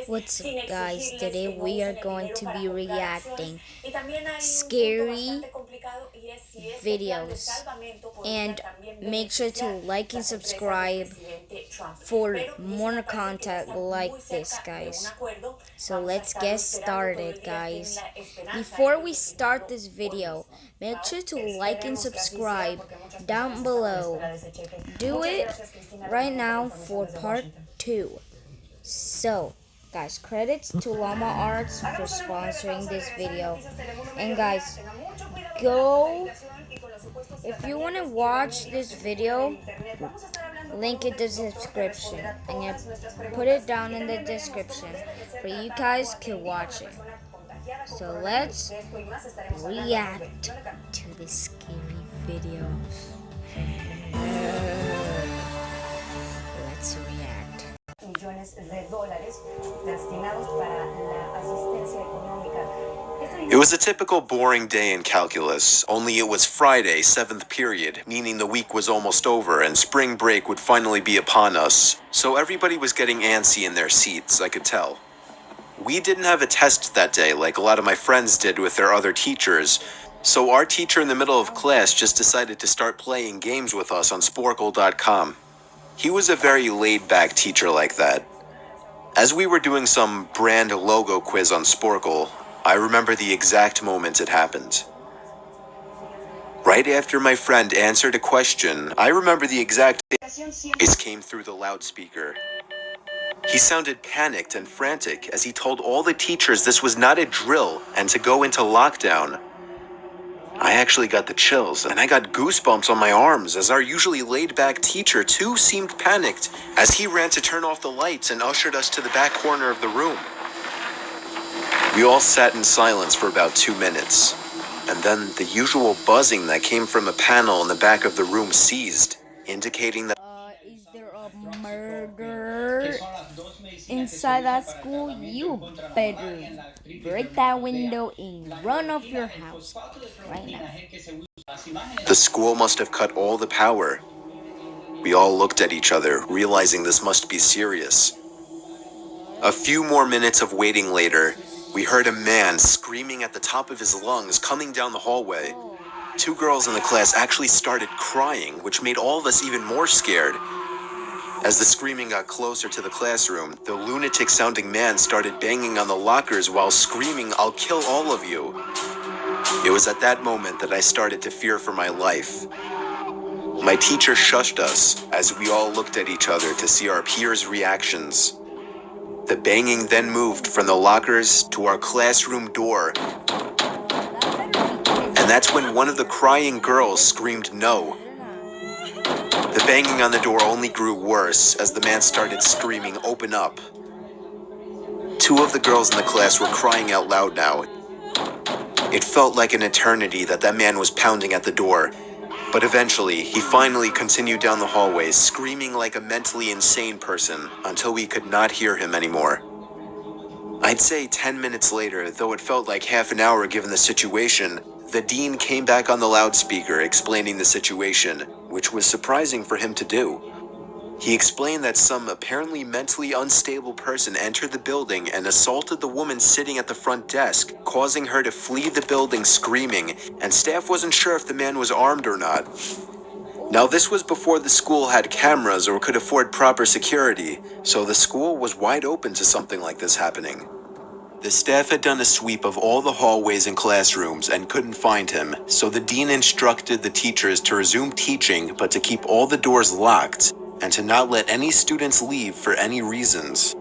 What's up, guys? Today we are going to be reacting scary videos, and make sure to like and subscribe for more content like this, guys. So let's get started, guys. Before we start this video, make sure to like and subscribe down below. Do it right now for part 2. So, guys, credits to Llama Arts for sponsoring this video. And guys, go, if you want to watch this video, link in the description. And you put it down in the description for you guys can watch it. So let's react to the scary videos. Let's react. It was a typical boring day in calculus, only it was Friday, 7th period, meaning the week was almost over and spring break would finally be upon us. So everybody was getting antsy in their seats, I could tell. We didn't have a test that day like a lot of my friends did with their other teachers, so our teacher in the middle of class just decided to start playing games with us on Sporkle.com. He was a very laid-back teacher like that. As we were doing some brand logo quiz on Sporkle, I remember the exact moment it happened. Right after my friend answered a question, I remember the exact voice came through the loudspeaker. He sounded panicked and frantic as he told all the teachers this was not a drill and to go into lockdown. I actually got the chills, and I got goosebumps on my arms as our usually laid-back teacher too seemed panicked as he ran to turn off the lights and ushered us to the back corner of the room. We all sat in silence for about 2 minutes, and then the usual buzzing that came from a panel in the back of the room ceased, indicating that Is there a murder inside that school? You better break that window and run off your house right now. the school must have cut all the power. We all looked at each other, realizing this must be serious. A few more minutes of waiting later, we heard a man screaming at the top of his lungs coming down the hallway. 2 girls in the class actually started crying, which made all of us even more scared. As the screaming got closer to the classroom, the lunatic-sounding man started banging on the lockers while screaming, "I'll kill all of you." It was at that moment that I started to fear for my life. My teacher shushed us as we all looked at each other to see our peers' reactions. The banging then moved from the lockers to our classroom door. And that's when one of the crying girls screamed no. The banging on the door only grew worse as the man started screaming, "Open up." 2 of the girls in the class were crying out loud now. It felt like an eternity that man was pounding at the door, but eventually he finally continued down the hallway, screaming like a mentally insane person until we could not hear him anymore. I'd say 10 minutes later, though it felt like half an hour given the situation, the dean came back on the loudspeaker explaining the situation, which was surprising for him to do. He explained that some apparently mentally unstable person entered the building and assaulted the woman sitting at the front desk, causing her to flee the building screaming, and staff wasn't sure if the man was armed or not. Now, this was before the school had cameras or could afford proper security, so the school was wide open to something like this happening. The staff had done a sweep of all the hallways and classrooms and couldn't find him, so the dean instructed the teachers to resume teaching but to keep all the doors locked and to not let any students leave for any reasons.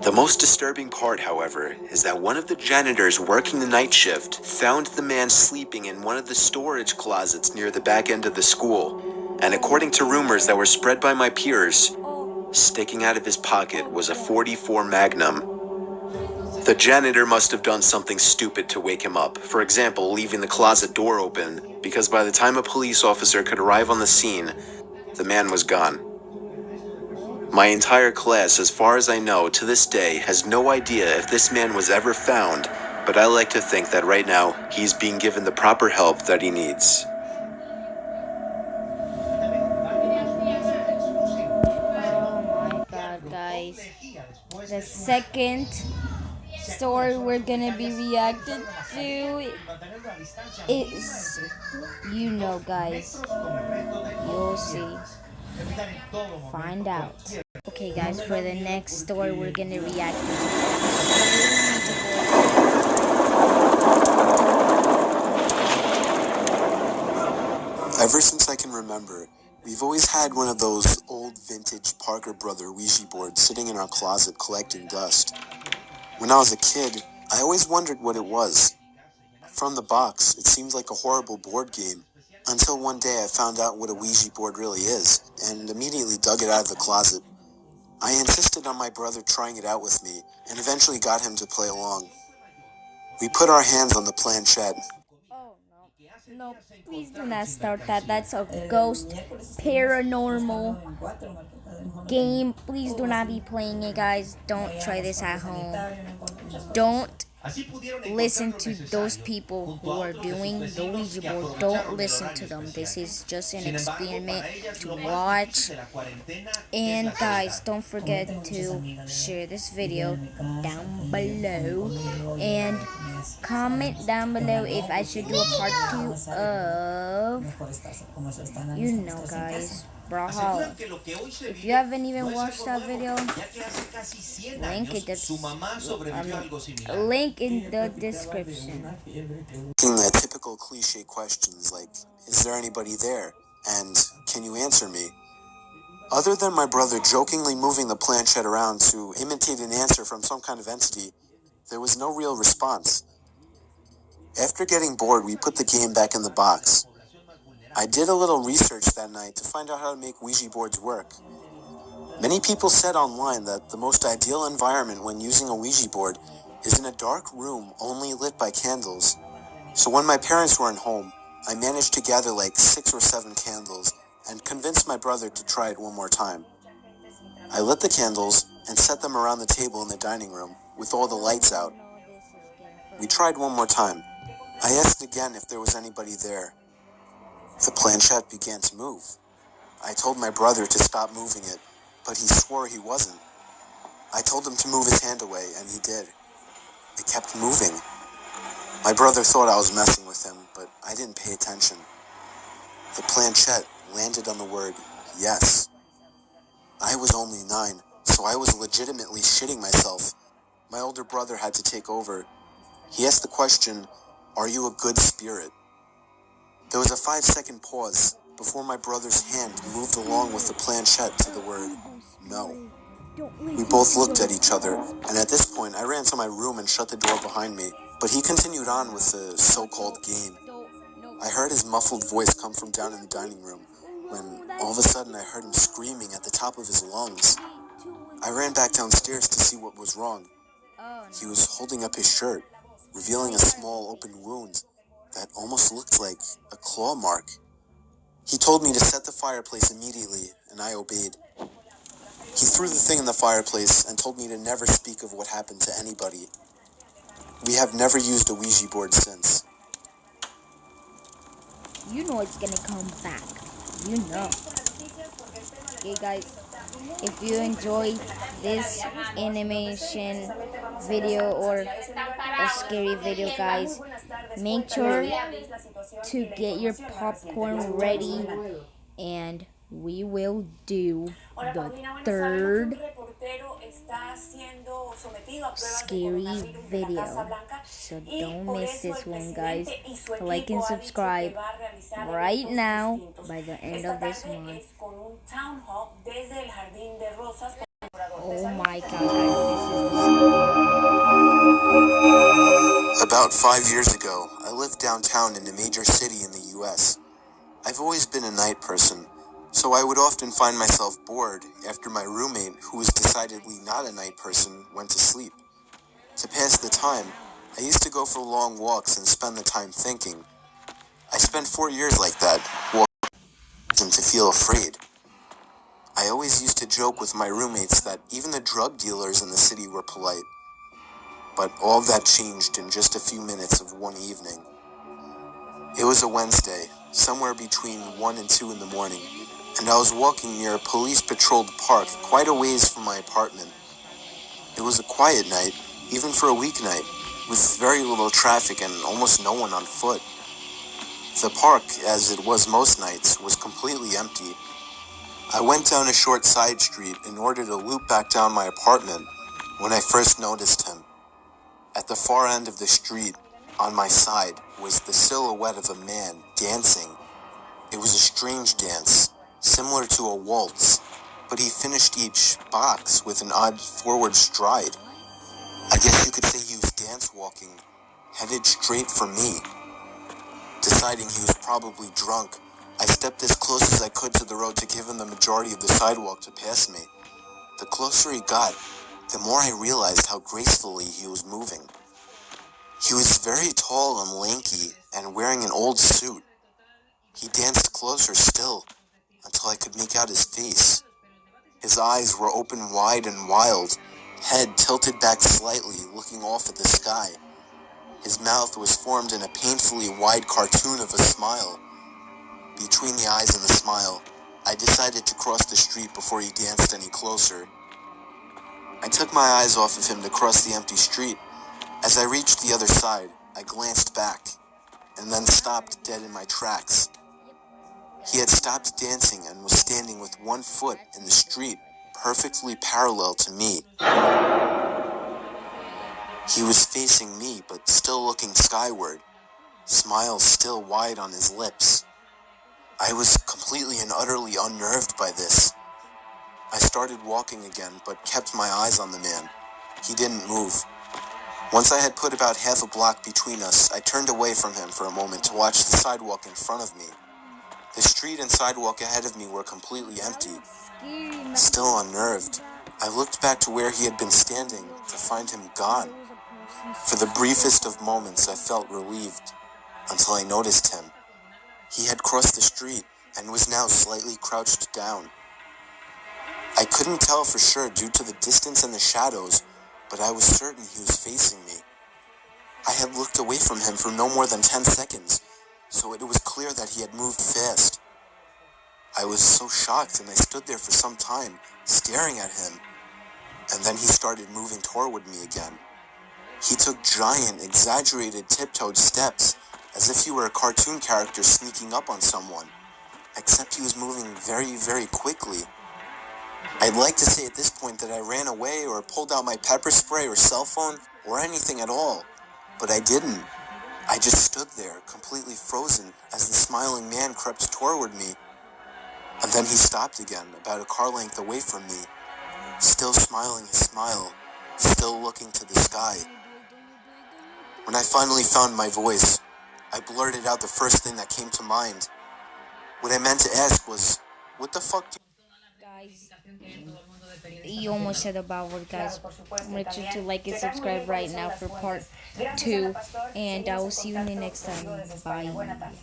The most disturbing part, however, is that one of the janitors working the night shift found the man sleeping in one of the storage closets near the back end of the school, and according to rumors that were spread by my peers, sticking out of his pocket was a .44 Magnum. The janitor must have done something stupid to wake him up, for example, leaving the closet door open, because by the time a police officer could arrive on the scene, the man was gone. My entire class, as far as I know, to this day, has no idea if this man was ever found, but I like to think that right now, he's being given the proper help that he needs. Oh my God, guys. The second story we're gonna be reacting to is, you know, guys. You'll see. Find out. Okay, guys, for the next story we're gonna react Ever since I can remember, we've always had one of those old vintage Parker Brother Ouija boards sitting in our closet collecting dust. When I was a kid, I always wondered what it was. From the box, it seemed like a horrible board game, until one day I found out what a Ouija board really is, and immediately dug it out of the closet. I insisted on my brother trying it out with me, and eventually got him to play along. We put our hands on the planchette. Oh, no, please do not start that. That's a ghost paranormal game. Please do not be playing it, guys. Don't try this at home. Don't listen to those people who are doing the Ouija board. Don't listen to them. This is just an experiment to watch. And guys, don't forget to share this video down below and comment down below if I should do a part 2 of, you know, guys, Brawlhalla. If you haven't even watched that video, link in the description. The typical cliche questions like, is there anybody there? And can you answer me? Other than my brother jokingly moving the planchette around to imitate an answer from some kind of entity, there was no real response. After getting bored, we put the game back in the box. I did a little research that night to find out how to make Ouija boards work. Many people said online that the most ideal environment when using a Ouija board is in a dark room only lit by candles. So when my parents weren't home, I managed to gather like 6 or 7 candles and convinced my brother to try it one more time. I lit the candles and set them around the table in the dining room with all the lights out. We tried one more time. I asked again if there was anybody there. The planchette began to move. I told my brother to stop moving it, but he swore he wasn't. I told him to move his hand away, and he did. It kept moving. My brother thought I was messing with him, but I didn't pay attention. The planchette landed on the word yes. I was only 9, so I was legitimately shitting myself. My older brother had to take over. He asked the question, "Are you a good spirit?" There was a 5-second pause before my brother's hand moved along with the planchette to the word no. We both looked at each other, and at this point I ran to my room and shut the door behind me, but he continued on with the so-called game. I heard his muffled voice come from down in the dining room, when all of a sudden I heard him screaming at the top of his lungs. I ran back downstairs to see what was wrong. He was holding up his shirt, revealing a small open wound that almost looked like a claw mark. He told me to set the fireplace immediately, and I obeyed. He threw the thing in the fireplace and told me to never speak of what happened to anybody. We have never used a Ouija board since. You know it's gonna come back. You know. Okay, guys, if you enjoyed this animation video or a scary video, guys, make sure to get your popcorn ready, and we will do the third scary video. So don't miss this one, guys. Like and subscribe right now by the end of this month. Oh my god, this is About 5 years ago, I lived downtown in a major city in the US. I've always been a night person, so I would often find myself bored after my roommate, who was decidedly not a night person, went to sleep. To pass the time, I used to go for long walks and spend the time thinking. I spent 4 years like that, walking to feel afraid. I always used to joke with my roommates that even the drug dealers in the city were polite. But all that changed in just a few minutes of one evening. It was a Wednesday, somewhere between 1 and 2 in the morning, and I was walking near a police-patrolled park quite a ways from my apartment. It was a quiet night, even for a weeknight, with very little traffic and almost no one on foot. The park, as it was most nights, was completely empty. I went down a short side street in order to loop back down my apartment when I first noticed him. At the far end of the street, on my side, was the silhouette of a man dancing. It was a strange dance, similar to a waltz, but he finished each box with an odd forward stride. I guess you could say he was dance walking, headed straight for me. Deciding he was probably drunk, I stepped as close as I could to the road to give him the majority of the sidewalk to pass me. The closer he got, the more I realized how gracefully he was moving. He was very tall and lanky and wearing an old suit. He danced closer still, until I could make out his face. His eyes were open wide and wild, head tilted back slightly, looking off at the sky. His mouth was formed in a painfully wide cartoon of a smile. Between the eyes and the smile, I decided to cross the street before he danced any closer. I took my eyes off of him to cross the empty street. As I reached the other side, I glanced back, and then stopped dead in my tracks. He had stopped dancing and was standing with one foot in the street, perfectly parallel to me. He was facing me, but still looking skyward, smile still wide on his lips. I was completely and utterly unnerved by this. I started walking again, but kept my eyes on the man. He didn't move. Once I had put about half a block between us, I turned away from him for a moment to watch the sidewalk in front of me. The street and sidewalk ahead of me were completely empty. Still unnerved, I looked back to where he had been standing to find him gone. For the briefest of moments, I felt relieved, until I noticed him. He had crossed the street and was now slightly crouched down. I couldn't tell for sure due to the distance and the shadows, but I was certain he was facing me. I had looked away from him for no more than 10 seconds, so it was clear that he had moved fast. I was so shocked, and I stood there for some time, staring at him, and then he started moving toward me again. He took giant, exaggerated, tiptoed steps, as if he were a cartoon character sneaking up on someone, except he was moving very, very quickly. I'd like to say at this point that I ran away or pulled out my pepper spray or cell phone or anything at all, but I didn't. I just stood there, completely frozen, as the smiling man crept toward me. And then he stopped again, about a car length away from me, still smiling his smile, still looking to the sky. When I finally found my voice, I blurted out the first thing that came to mind. What I meant to ask was, what the fuck do Guys, you almost said about word, guys. Make sure to like and subscribe right now for part 2, and I will see you in the next time. Bye.